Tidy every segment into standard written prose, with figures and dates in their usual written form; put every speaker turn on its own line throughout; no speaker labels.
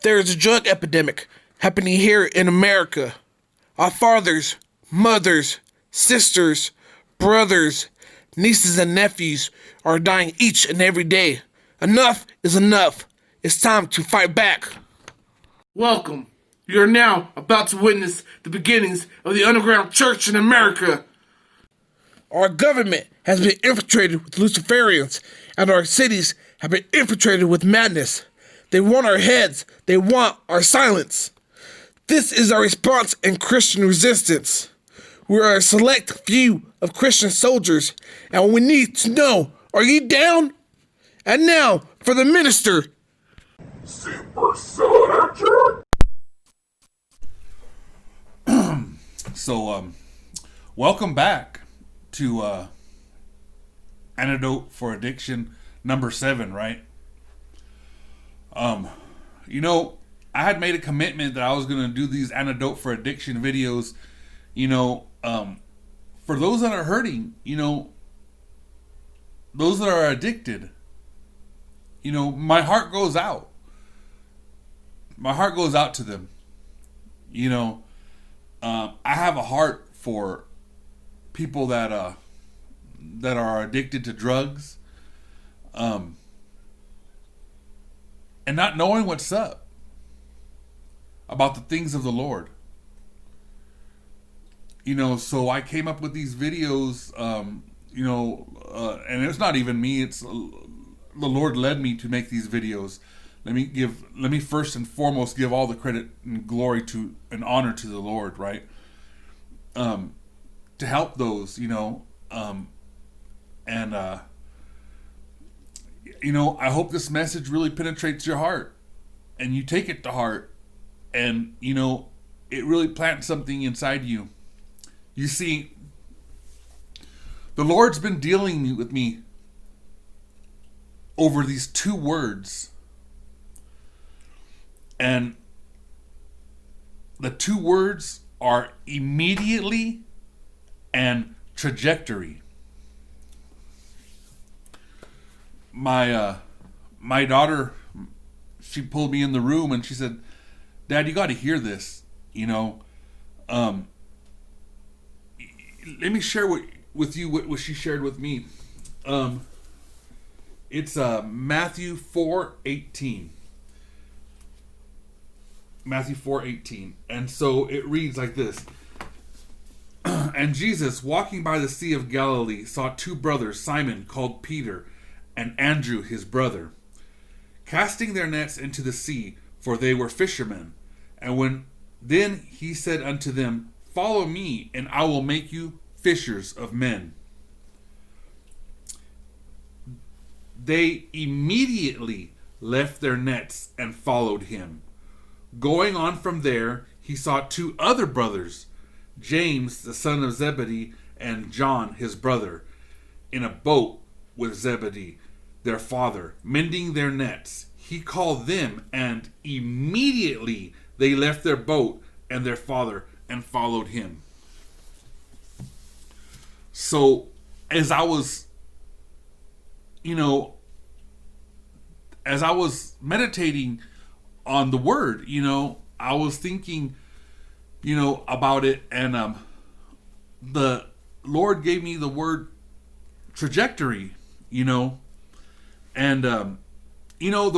There is a drug epidemic happening here in America. Our fathers, mothers, sisters, brothers, nieces, and nephews are dying each and every day. Enough is enough. It's time to fight back. Welcome. You are now about to witness the beginnings of the underground church in America. Our government has been infiltrated with Luciferians, and our cities have been infiltrated with madness. They want our heads. They want our silence. This is our response in Christian resistance. We are a select few of Christian soldiers, and we need to know, are you down? And now, for the minister.
Super Soldier.
So, welcome back to Antidote for Addiction number 7, right? I had made a commitment that I was going to do these Antidote for Addiction videos, for those that are hurting, those that are addicted. My heart goes out. My heart goes out to them. I have a heart for people that are addicted to drugs, and not knowing what's up about the things of the Lord. So I came up with these videos, and it's not even me, it's the Lord led me to make these videos. Let me first and foremost give all the credit and glory to and honor to the Lord, right? To help those, I hope this message really penetrates your heart and you take it to heart, and it really plants something inside you. You see, the Lord's been dealing with me over these 2 words. And the 2 words are immediately and trajectory. My daughter, she pulled me in the room and she said, "Dad, you got to hear this. Let me share with you what she shared with me. It's Matthew 4:18. Matthew 4:18. And so it reads like this. And Jesus, walking by the Sea of Galilee, saw 2 brothers, Simon, called Peter, and Andrew, his brother, casting their nets into the sea, for they were fishermen. And then he said unto them, Follow me, and I will make you fishers of men. They immediately left their nets and followed him. Going on from there, he saw 2 other brothers, James, the son of Zebedee, and John, his brother, in a boat with Zebedee, their father, mending their nets. He called them, and immediately they left their boat and their father and followed him. So, as I was meditating on the word, I was thinking, about it, and the Lord gave me the word trajectory, and the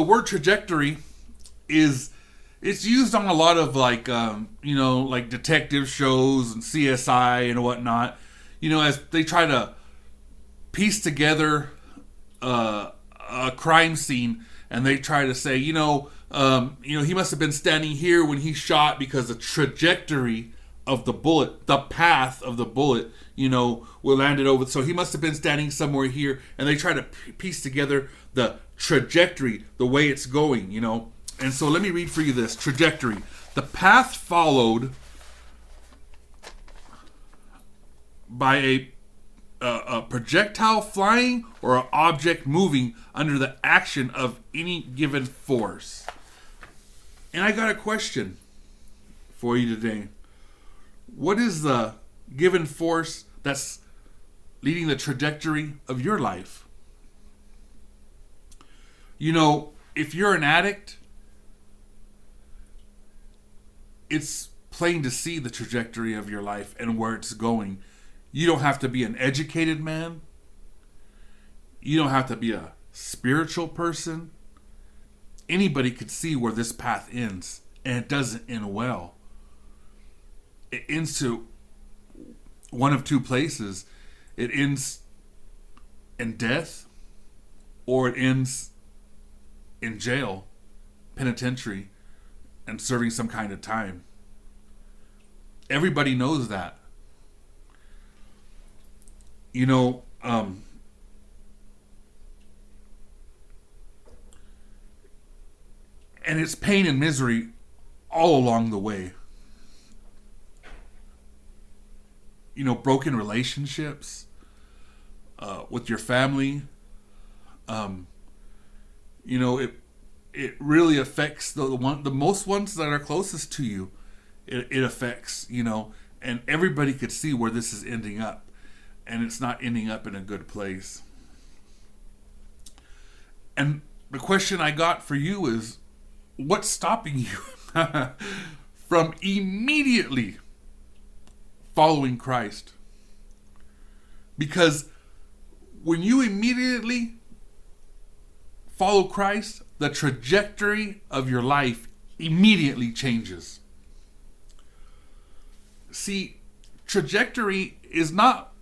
word trajectory it's used on a lot of like detective shows and CSI and whatnot, as they try to piece together a crime scene, and they try to say, he must have been standing here when he shot because the trajectory of the bullet, the path of the bullet, will land it over. So he must have been standing somewhere here, and they try to piece together the trajectory, the way it's going, And so let me read for you this trajectory. The path followed by a projectile flying or an object moving under the action of any given force. And I got a question for you today. What is the given force that's leading the trajectory of your life? If you're an addict, it's plain to see the trajectory of your life and where it's going. You don't have to be an educated man. You don't have to be a spiritual person. Anybody could see where this path ends, and it doesn't end well. It ends to one of two places. It ends in death, or it ends in jail, penitentiary, and serving some kind of time. Everybody knows that. You know, and it's pain and misery all along the way. You know, broken relationships with your family. You know, it really affects the most ones that are closest to you. It affects, you know, and everybody could see where this is ending up, and it's not ending up in a good place. And the question I got for you is, what's stopping you from immediately following Christ? Because when you immediately follow Christ, the trajectory of your life immediately changes. See, trajectory is not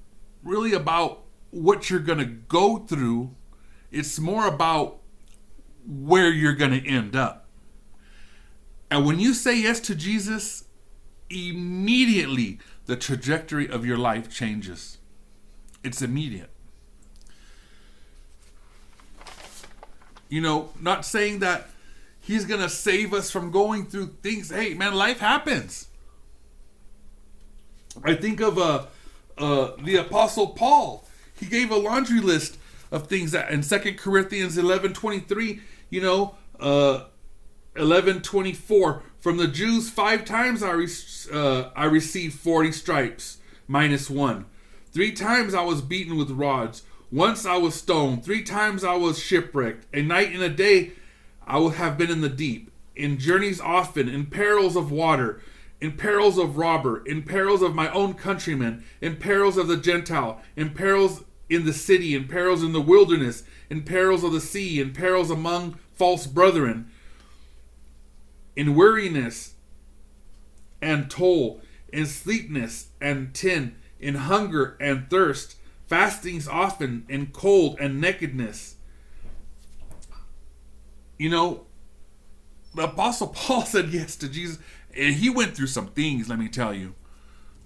really about what you're going to go through. It's more about where you're going to end up. And when you say yes to Jesus, immediately the trajectory of your life changes. It's immediate. You know, not saying that he's going to save us from going through things. Hey, man, life happens. I think of the Apostle Paul. He gave a laundry list of things that in 2 Corinthians 11:23, you know, 11:24, from the Jews 5 times I received 40 stripes minus 1. 3 times I was beaten with rods. Once I was stoned. 3 times I was shipwrecked. A night and a day I would have been in the deep. In journeys often, in perils of water, in perils of robber, in perils of my own countrymen, in perils of the Gentile, in perils in the city, in perils in the wilderness, in perils of the sea, in perils among false brethren, in weariness and toil, in sleepness and tin, in hunger and thirst, fastings often, in cold and nakedness. You know, the Apostle Paul said yes to Jesus, and he went through some things, let me tell you.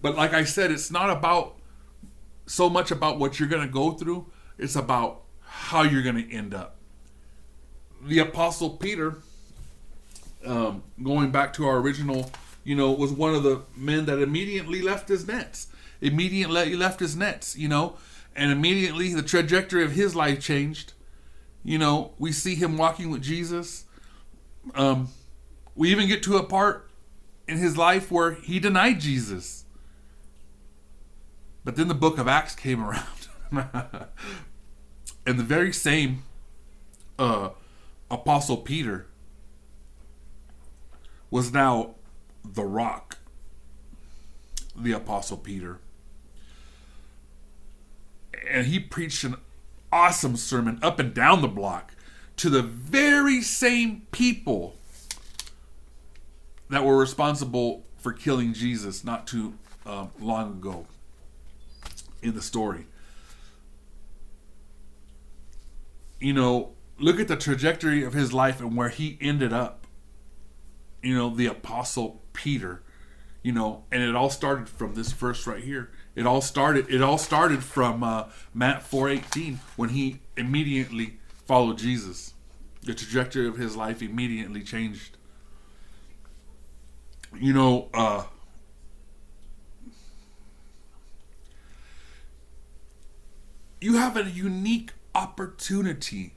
But like I said, it's not about so much about what you're going to go through. It's about how you're going to end up. The Apostle Peter, going back to our original, you know, was one of the men that immediately left his nets. Immediately left his nets, you know, and immediately the trajectory of his life changed. You know, we see him walking with Jesus. We even get to a part in his life where he denied Jesus. But then the book of Acts came around. And the very same Apostle Peter was now the rock. The Apostle Peter. And he preached an awesome sermon up and down the block to the very same people that were responsible for killing Jesus not too long ago in the story. You know, look at the trajectory of his life and where he ended up. You know, the Apostle Peter. You know, and it all started from this verse right here. It all started from Matt 4:18 when he immediately followed Jesus. The trajectory of his life immediately changed. You know, you have a unique opportunity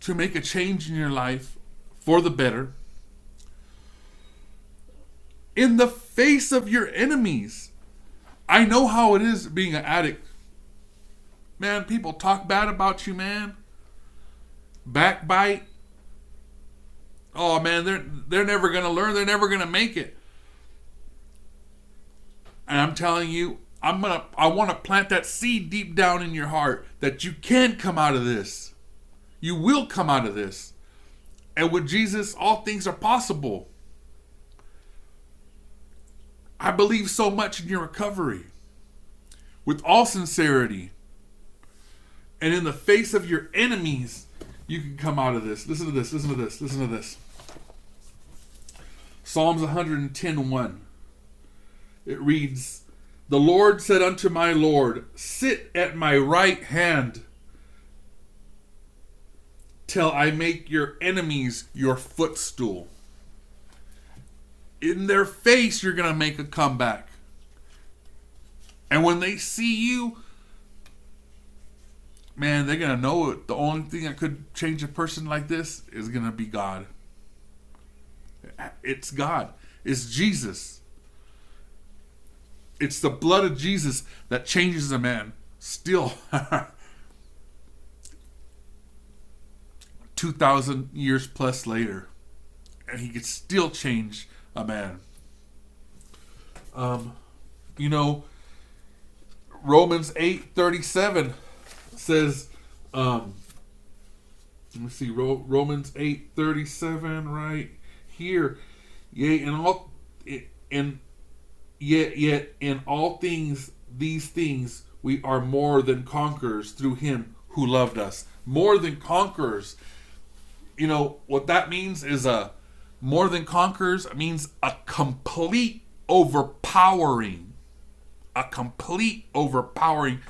to make a change in your life for the better in the face of your enemies. I know how it is being an addict. Man, people talk bad about you, man. Backbite. Oh man, they're never going to learn. They're never going to make it. And I'm telling you, I want to plant that seed deep down in your heart that you can come out of this. You will come out of this. And with Jesus, all things are possible. I believe so much in your recovery. With all sincerity. And in the face of your enemies, you can come out of this. Listen to this, listen to this, listen to this. Psalms 110:1. It reads, "The Lord said unto my Lord, sit at my right hand till I make your enemies your footstool." In their face, you're going to make a comeback. And when they see you, man, they're going to know it. The only thing that could change a person like this is going to be God. It's God. It's Jesus. It's the blood of Jesus that changes a man. Still, 2,000 years plus later. And he could still change a man. You know, Romans 8:37 says, let me see, Romans 8:37 right here. Yet in all things, these things, we are more than conquerors through him who loved us. More than conquerors. You know, what that means is more than conquerors. It means a complete overpowering. A complete overpowering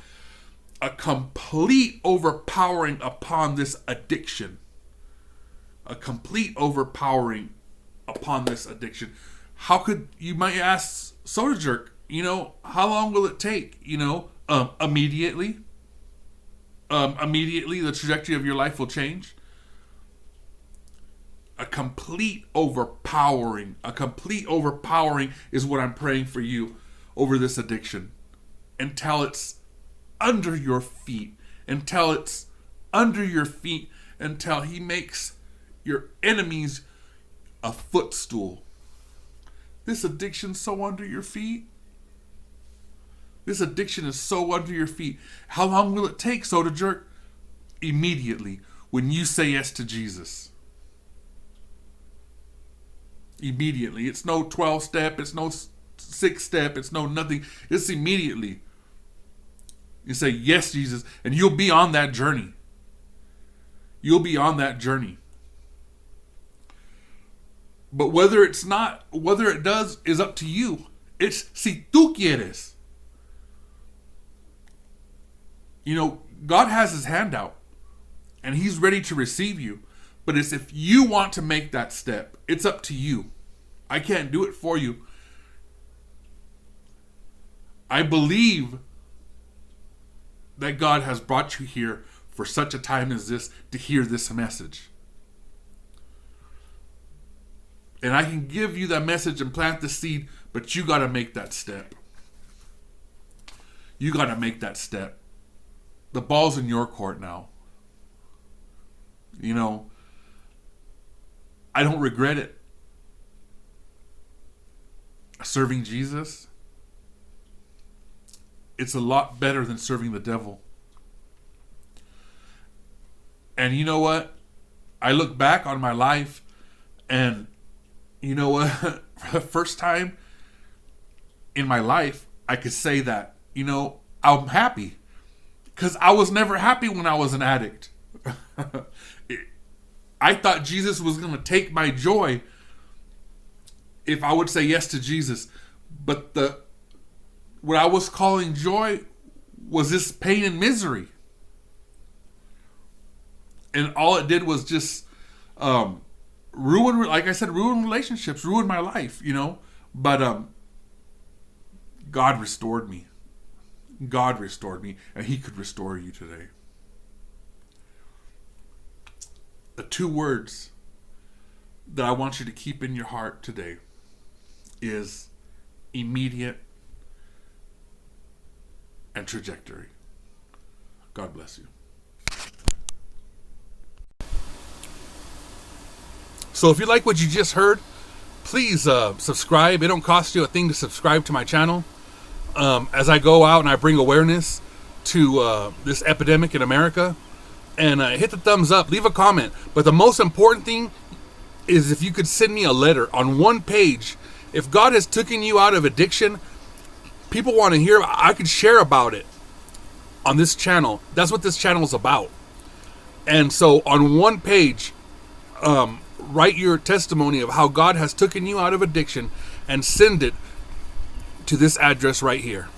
upon this addiction. A complete overpowering upon this addiction. How could, you might ask, Soda Jerk, you know, how long will it take? You know, immediately. Immediately the trajectory of your life will change. A complete overpowering is what I'm praying for you over this addiction. Until it's under your feet. Until he makes your enemies a footstool. This addiction's so under your feet. This addiction is so under your feet. How long will it take, Soda Jerk? Immediately, when you say yes to Jesus. Immediately. It's no 12-step, it's no 6-step, it's no nothing. It's immediately. You say, yes, Jesus, and you'll be on that journey. You'll be on that journey. But whether it does, is up to you. It's si tú quieres. You know, God has his hand out. And he's ready to receive you. But it's if you want to make that step. It's up to you. I can't do it for you. I believe that God has brought you here for such a time as this to hear this message. And I can give you that message and plant the seed, but you got to make that step. You got to make that step. The ball's in your court now. You know, I don't regret it. Serving Jesus, it's a lot better than serving the devil. And you know what? I look back on my life and you know what? For the first time in my life, I could say that, you know, I'm happy. Because I was never happy when I was an addict. I thought Jesus was going to take my joy if I would say yes to Jesus. But what I was calling joy was this pain and misery. And all it did was just ruin, like I said, ruin relationships, ruin my life, you know. But God restored me. God restored me, and he could restore you today. The two words that I want you to keep in your heart today is immediate and trajectory. God bless you. So if you like what you just heard, please subscribe. It don't cost you a thing to subscribe to my channel. As I go out and I bring awareness to this epidemic in America. And hit the thumbs up, leave a comment. But the most important thing is if you could send me a letter on one page. If God has taken you out of addiction, people want to hear, I could share about it on this channel. That's what this channel is about. And so on one page, write your testimony of how God has taken you out of addiction and send it to this address right here.